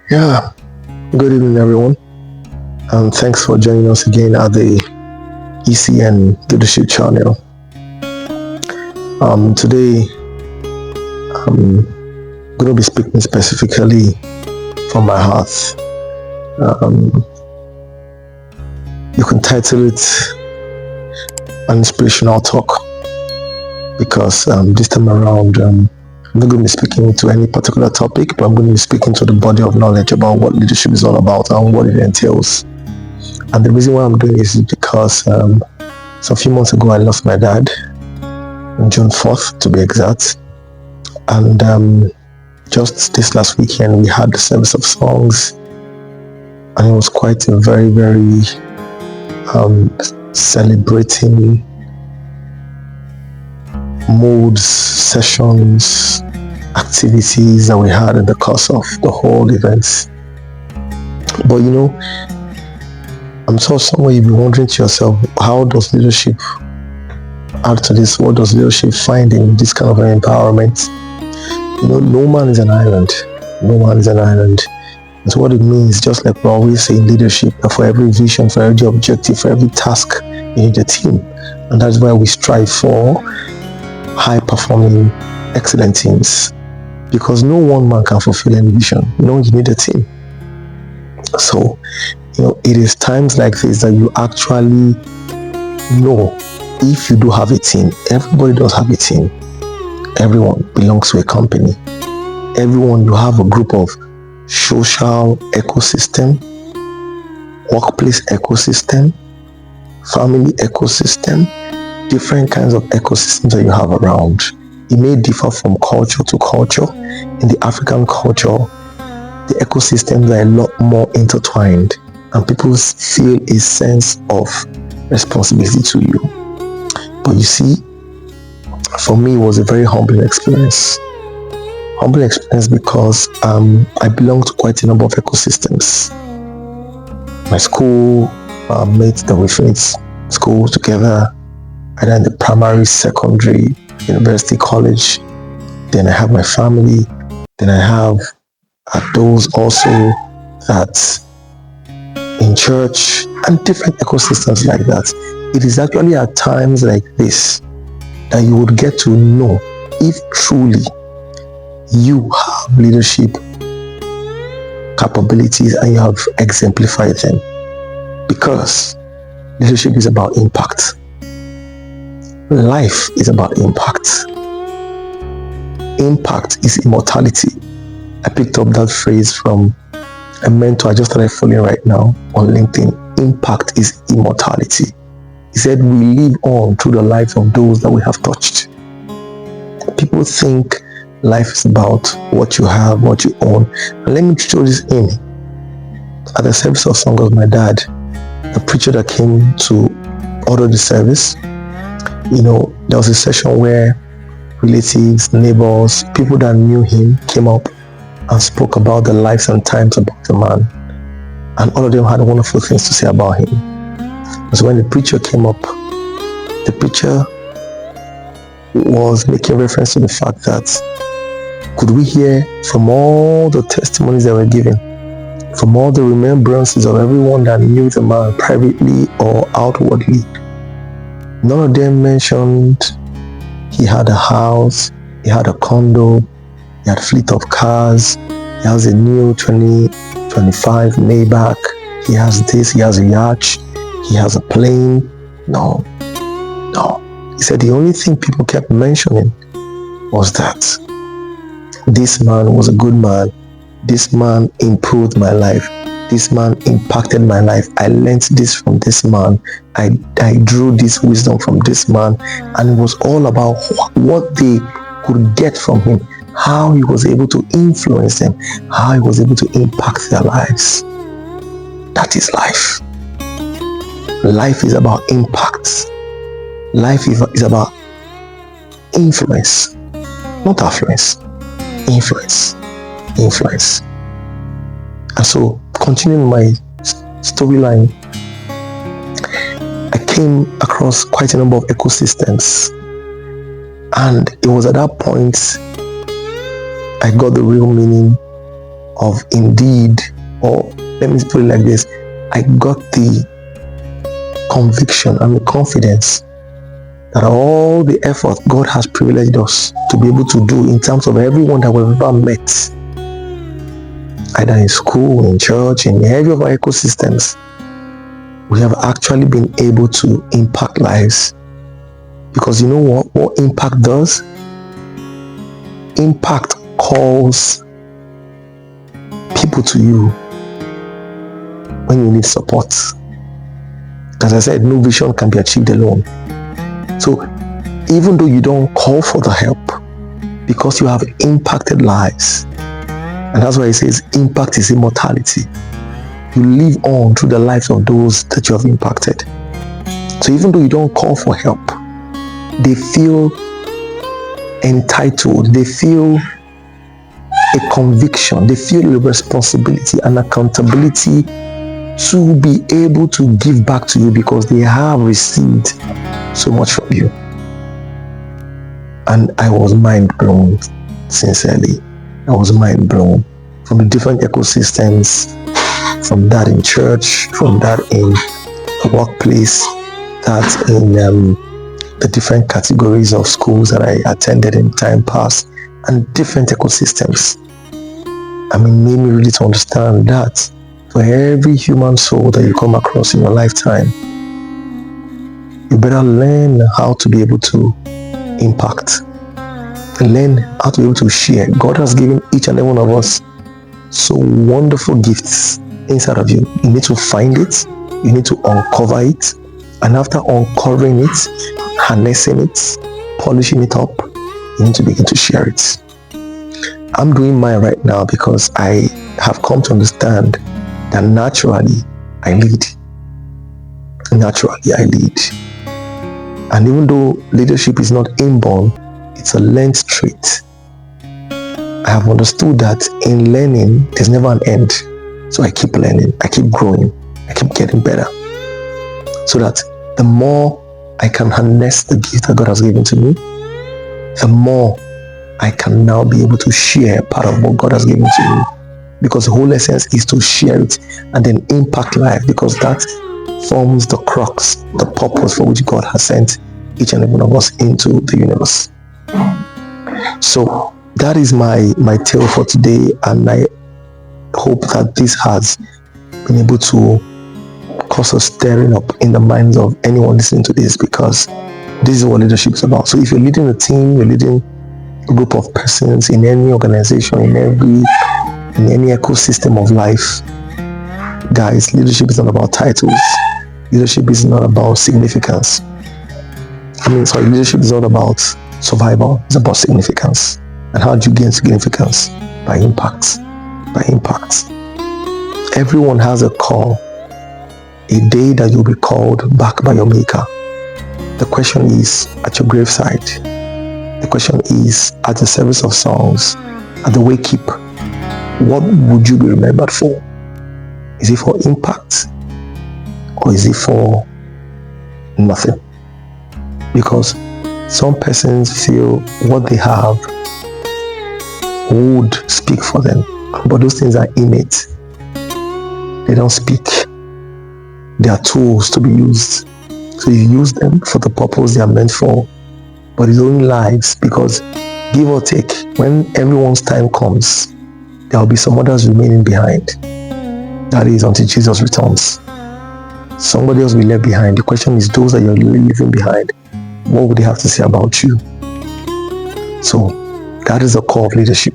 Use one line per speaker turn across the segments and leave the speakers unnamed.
Yeah, good evening, everyone. Thanks for joining us again at the ECN Leadership Channel. Today, I'm going to be speaking specifically from my heart. You can title it an inspirational talk because this time around, I'm not going to be speaking to any particular topic, but I'm going to be speaking to the body of knowledge about what leadership is all about and what it entails. And the reason why I'm doing this is because so a few months ago I lost my dad on June 4th to be exact. And just this last weekend we had the service of songs, and it was quite a very, very celebrating modes, sessions, activities that we had in the course of the whole event. But I'm sure somewhere you'll be wondering to yourself, how does leadership add to this? What does leadership find in this kind of an environment? No man is an island. No man is an island. That's what it means. Just like we always say in leadership, that for every vision, for every objective, for every task, you need a team. And that's why we strive for high-performing, excellent teams. Because no one man can fulfill any vision. You need a team. So, it is times like this that you actually know if you do have a team. Everybody does have a team. Everyone belongs to a company. Everyone, you have a group of social ecosystem, workplace ecosystem, family ecosystem, different kinds of ecosystems that you have around. It may differ from culture to culture. In the African culture, the ecosystems are a lot more intertwined, and people feel a sense of responsibility to you. But you see, for me, it was a very humbling experience. Humbling experience because I belong to quite a number of ecosystems. My school mates that we finished school together, either in the primary, secondary, university, college. Then I have my family. Then I have those also that in church, and different ecosystems like that. It is actually at times like this that you would get to know if truly you have leadership capabilities and you have exemplified them. Because leadership is about impact. Life is about impact. Impact is immortality. I picked up that phrase from a mentor I just started following right now on LinkedIn. Impact is immortality. He said we live on through the lives of those that we have touched. People think life is about what you have, what you own. And let me throw this in. At the service of song of my dad, the preacher that came to order the service, there was a session where relatives, neighbors, people that knew him came up and spoke about the lives and times about the man. And all of them had wonderful things to say about him. So when the preacher came up, the preacher was making reference to the fact that could we hear from all the testimonies that were given, from all the remembrances of everyone that knew the man privately or outwardly, none of them mentioned he had a house, he had a condo, he had a fleet of cars, he has a new 2025 Maybach, he has this, he has a yacht, he has a plane. No. He said the only thing people kept mentioning was that this man was a good man. This man improved my life. This man impacted my life. I learned this from this man. I drew this wisdom from this man. And it was all about what they could get from him, how he was able to influence them, how he was able to impact their lives. That is life. Life is about impact. Life is about influence, not affluence. Influence. And so, continuing my storyline, I came across quite a number of ecosystems, and it was at that point I got the real meaning of indeed, or let me put it like this, I got the conviction and the confidence that all the effort God has privileged us to be able to do in terms of everyone that we've ever met, either in school, in church, in every of our ecosystems, we have actually been able to impact lives. Because you know what impact does? Impact calls people to you when you need support. As I said, no vision can be achieved alone. So even though you don't call for the help, because you have impacted lives, and that's why it says impact is immortality. You live on through the lives of those that you have impacted. So even though you don't call for help, they feel entitled, they feel a conviction, they feel a responsibility and accountability to be able to give back to you because they have received so much from you. And I was mind blown, sincerely. I was mind blown from the different ecosystems, from that in church, from that in the workplace, that in the different categories of schools that I attended in time past, and different ecosystems. I mean, made me really to understand that for every human soul that you come across in your lifetime, you better learn how to be able to impact, learn how to be able to share. God has given each and every one of us so wonderful gifts inside of you. You need to find it, you need to uncover it, and after uncovering it, harnessing it, polishing it up, you need to begin to share it. I'm doing mine right now because I have come to understand that naturally I lead. Naturally I lead. And even though leadership is not inborn, it's a learned trait. I have understood that in learning, there's never an end. So I keep learning, I keep growing, I keep getting better. So that the more I can harness the gift that God has given to me, the more I can now be able to share part of what God has given to me. Because the whole essence is to share it and then impact life, because that forms the crux, the purpose for which God has sent each and every one of us into the universe. So that is my tale for today, and I hope that this has been able to cause a stirring up in the minds of anyone listening to this, because this is what leadership is about. So if you're leading a team, you're leading a group of persons in any organization, in any ecosystem of life, guys, leadership is not about titles. Leadership is not about significance. Leadership is not about survival. It's about significance. And how do you gain significance? By impact. By impact. Everyone has a call, a day that you'll be called back by your maker. The question is at your graveside. The question is at the service of songs, at the wake keep. What would you be remembered for? Is it for impact, or is it for nothing? Because some persons feel what they have would speak for them, but those things are innate. They don't speak. They are tools to be used. So you use them for the purpose they are meant for, but it's only lives, because give or take, when everyone's time comes, there will be some others remaining behind. That is until Jesus returns. Somebody else will be left behind. The question is, those that you're leaving behind, what would they have to say about you? So that is the core of leadership.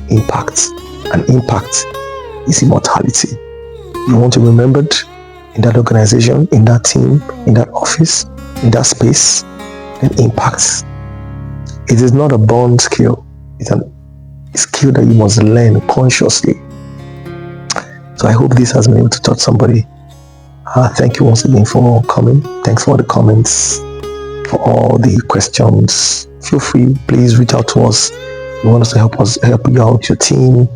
Impact. And impact is immortality. You want to be remembered in that organization, in that team, in that office, in that space, then impact. It is not a born skill. It's a skill that you must learn consciously. So I hope this has been able to touch somebody. Thank you once again for coming. Thanks for the comments, for all the questions. Feel free, please reach out to us. You want us to help you out, your team,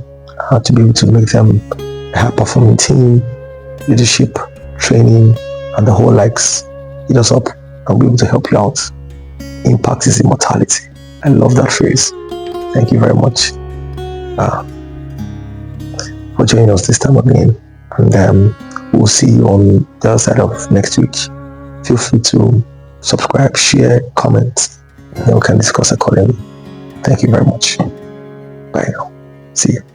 to be able to make them a high-performing team, leadership, training, and the whole likes. Hit us up and we'll be able to help you out. Impact is immortality. I love that phrase. Thank you very much. for joining us this time again. And we'll see you on the other side of next week. Feel free to subscribe, share, comment, and then we can discuss accordingly. Thank you very much. Bye now. See you.